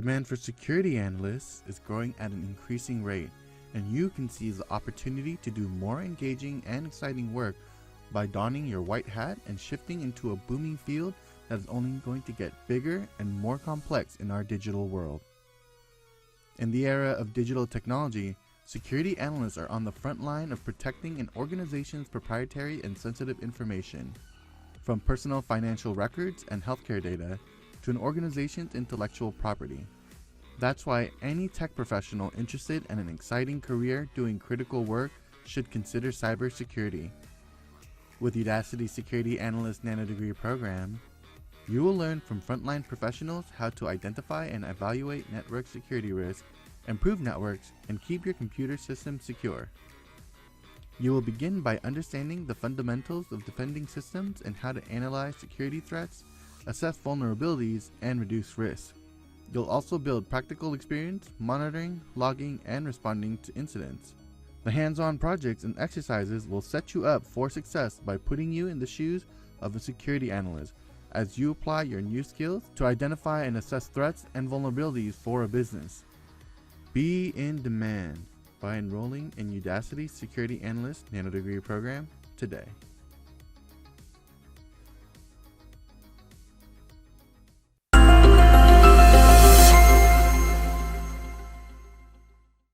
Demand for security analysts is growing at an increasing rate, and you can seize the opportunity to do more engaging and exciting work by donning your white hat and shifting into a booming field that is only going to get bigger and more complex in our digital world. In the era of digital technology, security analysts are on the front line of protecting an organization's proprietary and sensitive information, from personal financial records and healthcare data to an organization's intellectual property. That's why any tech professional interested in an exciting career doing critical work should consider cybersecurity. With Udacity's Security Analyst Nanodegree program, you will learn from frontline professionals how to identify and evaluate network security risks, improve networks, and keep your computer system secure. You will begin by understanding the fundamentals of defending systems and how to analyze security threats, assess vulnerabilities, and reduce risk. You'll also build practical experience monitoring, logging, and responding to incidents. The hands-on projects and exercises will set you up for success by putting you in the shoes of a security analyst as you apply your new skills to identify and assess threats and vulnerabilities for a business. Be in demand by enrolling in Udacity's Security Analyst Nanodegree program today.